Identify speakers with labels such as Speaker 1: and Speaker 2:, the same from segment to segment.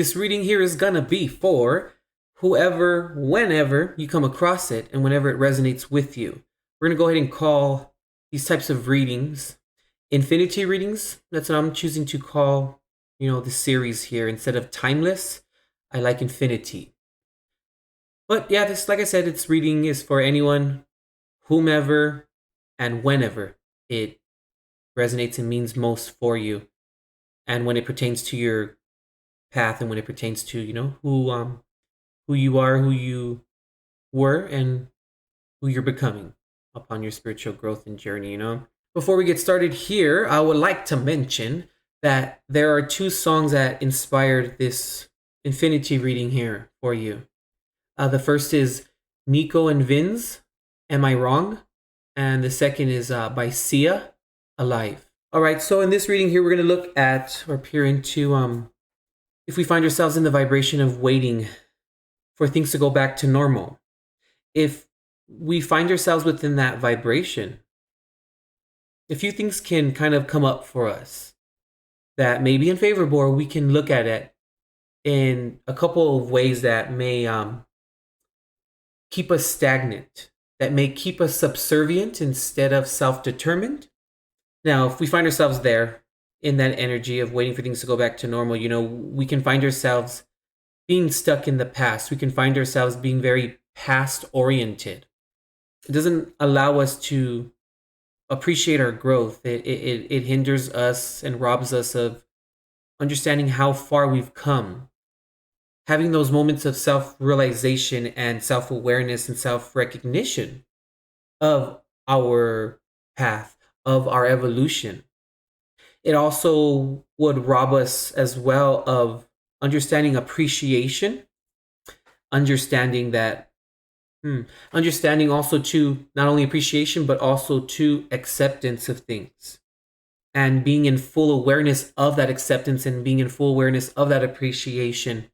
Speaker 1: This reading here is gonna be for whoever, whenever you come across it and whenever it resonates with you. We're gonna go ahead and call these types of readings infinity readings. That's what I'm choosing to call, the series here. Instead of timeless, I like infinity. But yeah, this, like I said, it's reading is for anyone, whomever, and whenever it resonates and means most for you, and when it pertains to your path, and when it pertains to who you are, who you were, and who you're becoming upon your spiritual growth and journey. Before we get started here, I would like to mention that there are two songs that inspired this infinity reading here for you. The first is Nico and Vin's Am I Wrong? And the second is by Sia, Alive. All right, so in this reading here, we're going to look at or peer into if we find ourselves in the vibration of waiting for things to go back to normal. If we find ourselves within that vibration, a few things can kind of come up for us that may be unfavorable, or we can look at it in a couple of ways that may keep us stagnant, that may keep us subservient instead of self-determined. Now, if we find ourselves there in that energy of waiting for things to go back to normal, we can find ourselves being stuck in the past. We can find ourselves being very past oriented. It doesn't allow us to appreciate our growth. It hinders us and robs us of understanding how far we've come. Having those moments of self-realization and self-awareness and self-recognition of our path, of our evolution. It also would rob us as well of understanding appreciation, understanding also to not only appreciation, but also to acceptance of things, and being in full awareness of that acceptance and being in full awareness of that appreciation.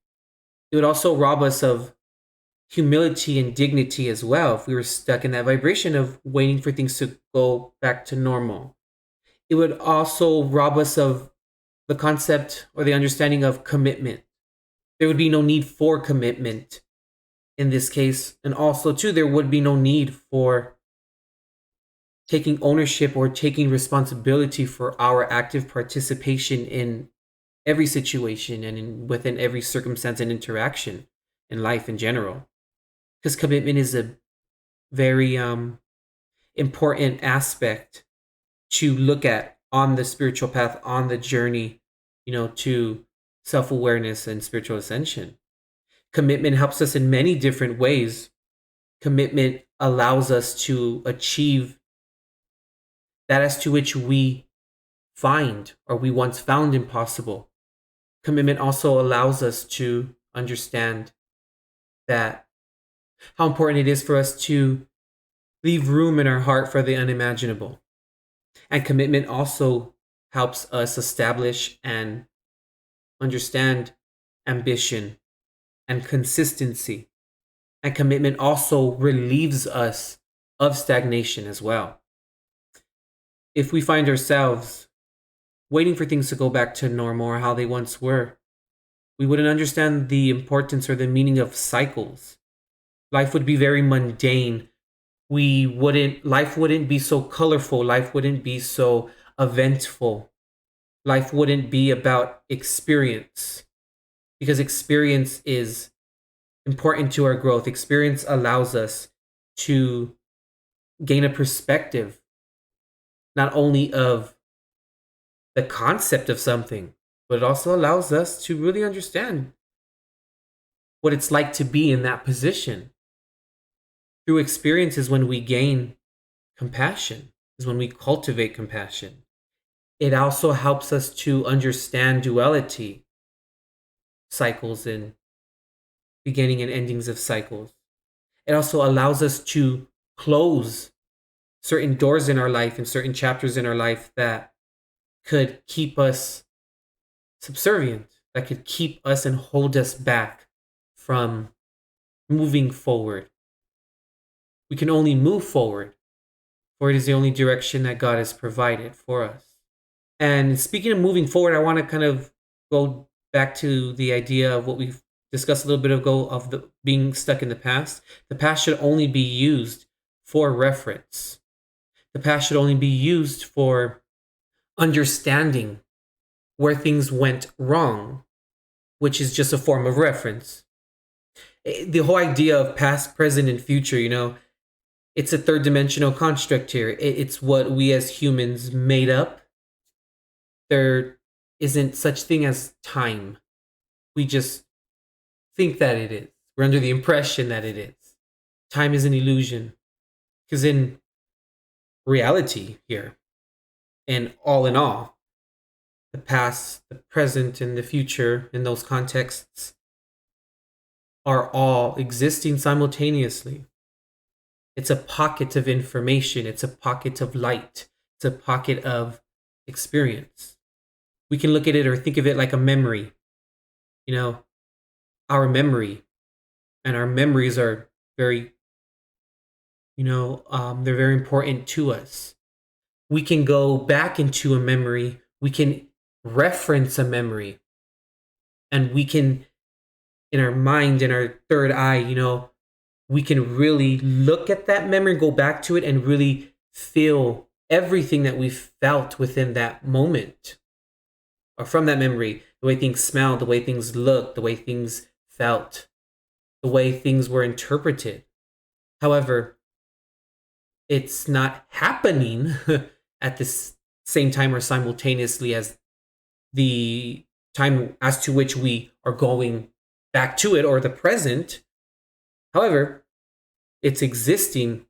Speaker 1: It would also rob us of humility and dignity as well if we were stuck in that vibration of waiting for things to go back to normal. It would also rob us of the concept or the understanding of commitment. There would be no need for commitment in this case. And also, too, there would be no need for taking ownership or taking responsibility for our active participation in every situation and within every circumstance and interaction in life in general. Because commitment is a very important aspect to look at on the spiritual path, on the journey, to self-awareness and spiritual ascension. Commitment helps us in many different ways. Commitment allows us to achieve that as to which we find or we once found impossible. Commitment also allows us to understand that how important it is for us to leave room in our heart for the unimaginable. And commitment also helps us establish and understand ambition and consistency. And commitment also relieves us of stagnation as well. If we find ourselves waiting for things to go back to normal or how they once were, we wouldn't understand the importance or the meaning of cycles. Life would be very mundane. Life wouldn't be so colorful. Life wouldn't be so eventful. Life wouldn't be about experience, because experience is important to our growth. Experience allows us to gain a perspective, not only of the concept of something, but it also allows us to really understand what it's like to be in that position. Through experience is when we gain compassion, is when we cultivate compassion. It also helps us to understand duality, cycles and beginning and endings of cycles. It also allows us to close certain doors in our life and certain chapters in our life that could keep us subservient, that could keep us and hold us back from moving forward. We can only move forward, for it is the only direction that God has provided for us. And speaking of moving forward, I want to kind of go back to the idea of what we've discussed a little bit ago of the being stuck in the past should only be used for reference. The past should only be used for understanding where things went wrong, which is just a form of reference. The whole idea of past, present, and future, it's a third dimensional construct here. It's what we as humans made up. There isn't such thing as time. We just think that it is. We're under the impression that it is. Time is an illusion. Because in reality here, and all in all, the past, the present, and the future in those contexts are all existing simultaneously. It's a pocket of information. It's a pocket of light. It's a pocket of experience. We can look at it or think of it like a memory. Our memory, and our memories are very, they're very important to us. We can go back into a memory. We can reference a memory. And we can, in our mind, in our third eye, we can really look at that memory, go back to it, and really feel everything that we felt within that moment. Or from that memory, the way things smelled, the way things looked, the way things felt, the way things were interpreted. However, it's not happening at the same time or simultaneously as the time as to which we are going back to it, or the present. However, it's existing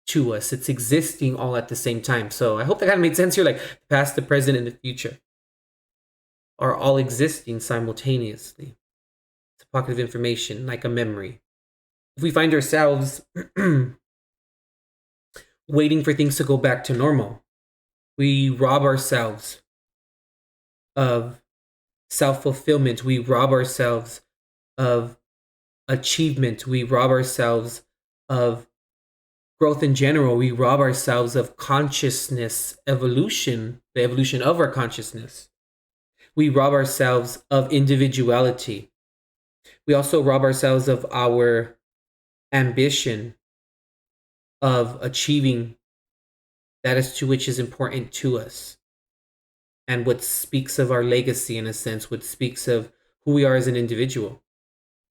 Speaker 1: to us. It's existing all at the same time. So I hope that kind of made sense here. Like the past, the present, and the future are all existing simultaneously. It's a pocket of information, like a memory. If we find ourselves waiting for things to go back to normal, we rob ourselves of self-fulfillment. We rob ourselves of achievement. We rob ourselves of growth in general. We rob ourselves of consciousness evolution, the evolution of our consciousness. We rob ourselves of individuality. We also rob ourselves of our ambition of achieving that as to which is important to us, and what speaks of our legacy, in a sense, what speaks of who we are as an individual.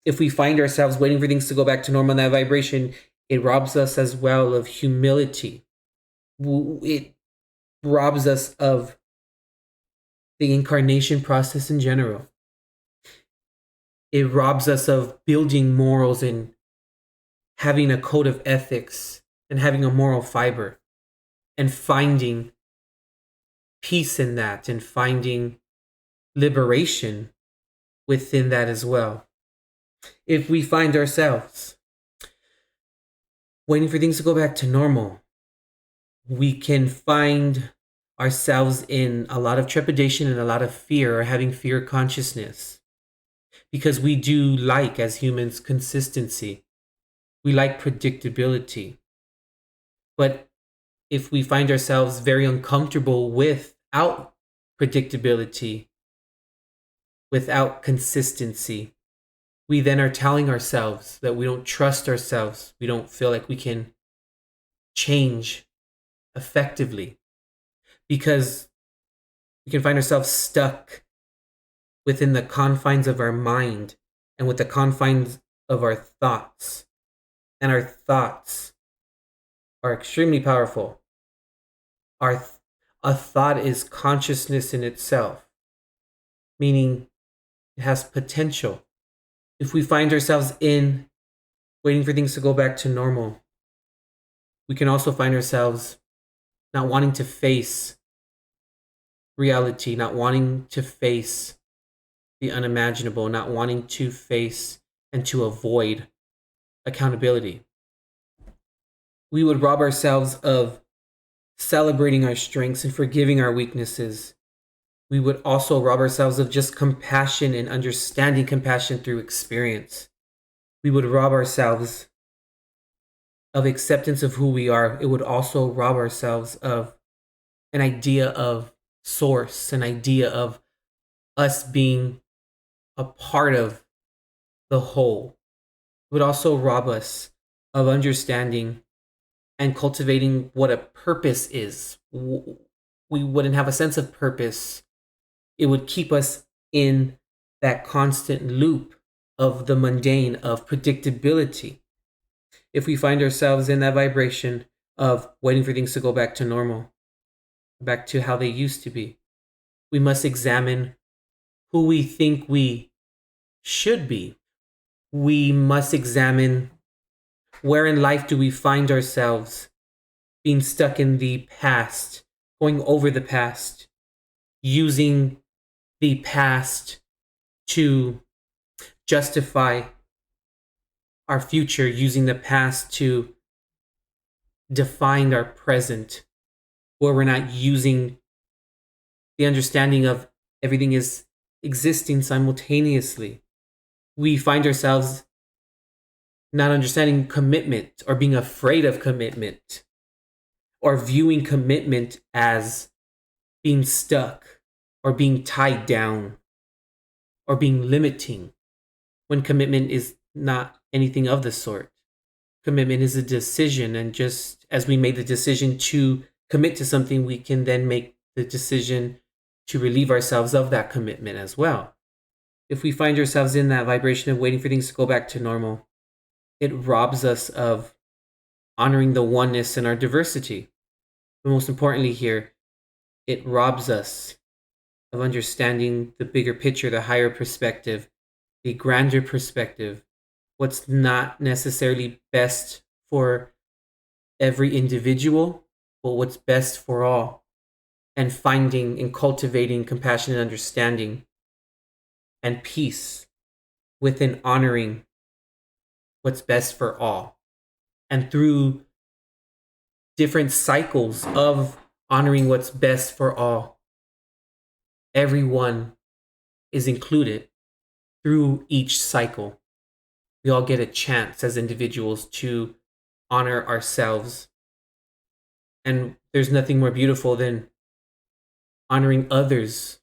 Speaker 1: If we find ourselves waiting for things to go back to normal in that vibration, it robs us as well of humility. It robs us of the incarnation process in general. It robs us of building morals and having a code of ethics and having a moral fiber and finding peace in that and finding liberation within that as well. If we find ourselves waiting for things to go back to normal, we can find ourselves in a lot of trepidation and a lot of fear, or having fear consciousness, because we do like, as humans, consistency. We like predictability. But if we find ourselves very uncomfortable without predictability, without consistency, we then are telling ourselves that we don't trust ourselves. We don't feel like we can change effectively, because we can find ourselves stuck within the confines of our mind and with the confines of our thoughts. And our thoughts are extremely powerful. A thought is consciousness in itself, meaning it has potential. If we find ourselves in waiting for things to go back to normal, we can also find ourselves not wanting to face reality, not wanting to face the unimaginable, not wanting to face and to avoid accountability. We would rob ourselves of celebrating our strengths and forgiving our weaknesses. We would also rob ourselves of just compassion and understanding compassion through experience. We would rob ourselves of acceptance of who we are. It would also rob ourselves of an idea of source, an idea of us being a part of the whole. It would also rob us of understanding and cultivating what a purpose is. We wouldn't have a sense of purpose. It would keep us in that constant loop of the mundane, of predictability. If we find ourselves in that vibration of waiting for things to go back to normal, back to how they used to be, we must examine who we think we should be. We must examine where in life do we find ourselves being stuck in the past, going over the past, using the past to justify our future, using the past to define our present, where we're not using the understanding of everything is existing simultaneously. We find ourselves not understanding commitment or being afraid of commitment or viewing commitment as being stuck or being tied down or being limiting, when commitment is not anything of the sort. Commitment is a decision, and just as we made the decision to commit to something, we can then make the decision to relieve ourselves of that commitment as well. If we find ourselves in that vibration of waiting for things to go back to normal, it robs us of honoring the oneness in our diversity. But most importantly here, it robs us of understanding the bigger picture, the higher perspective, the grander perspective, what's not necessarily best for every individual, but what's best for all, and finding and cultivating compassion and understanding and peace within honoring what's best for all. And through different cycles of honoring what's best for all, everyone is included through each cycle. We all get a chance as individuals to honor ourselves. And there's nothing more beautiful than honoring others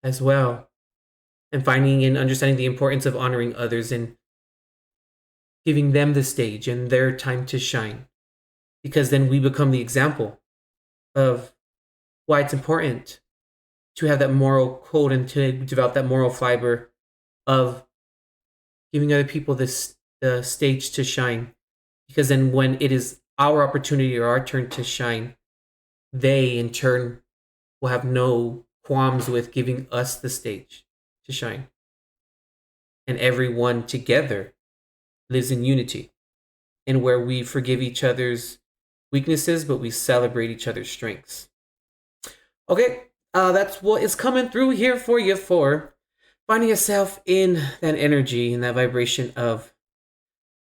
Speaker 1: as well, and finding and understanding the importance of honoring others and giving them the stage and their time to shine. Because then we become the example of why it's important to have that moral code and to develop that moral fiber of giving other people the stage to shine. Because then when it is our opportunity or our turn to shine, they in turn will have no qualms with giving us the stage to shine. And everyone together lives in unity, and where we forgive each other's weaknesses, but we celebrate each other's strengths. Okay, that's what is coming through here for you for finding yourself in that energy, in that vibration of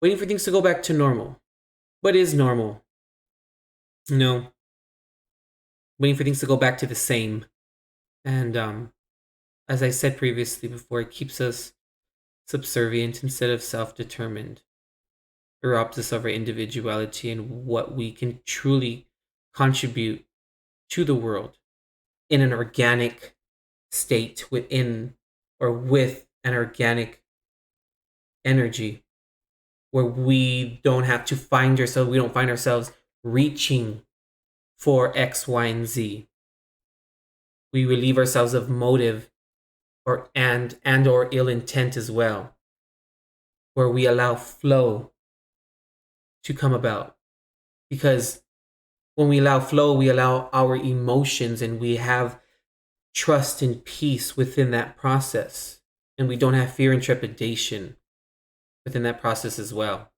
Speaker 1: waiting for things to go back to normal. What is normal? You know, waiting for things to go back to the same. And as I said previously before, it keeps us subservient instead of self-determined. It robs us of our individuality and what we can truly contribute to the world in an organic state within or with an organic energy, where we don't have to find ourselves, we don't find ourselves reaching for X, Y, and Z. We relieve ourselves of motive or ill intent as well, where we allow flow to come about. Because when we allow flow, we allow our emotions, and we have trust and peace within that process. And we don't have fear and trepidation within that process as well.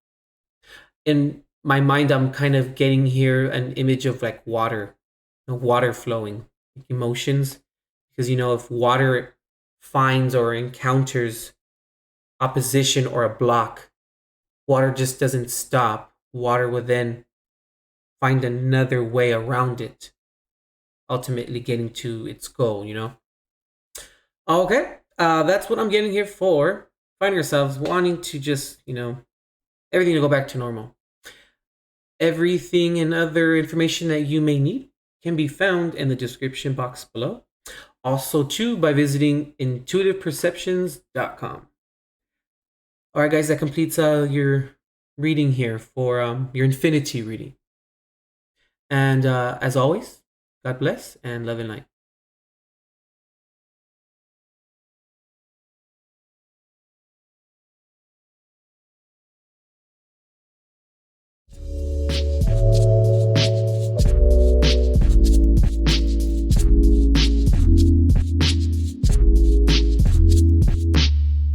Speaker 1: In my mind, I'm kind of getting here an image of like water flowing, emotions. Because, if water finds or encounters opposition or a block, water just doesn't stop. Water will then find another way around it, ultimately getting to its goal, Okay, that's what I'm getting here for. Find yourselves wanting to just, everything to go back to normal. Everything and other information that you may need can be found in the description box below. Also, too, by visiting intuitiveperceptions.com. All right, guys, that completes your reading here for your infinity reading. And as always, God bless and love and light.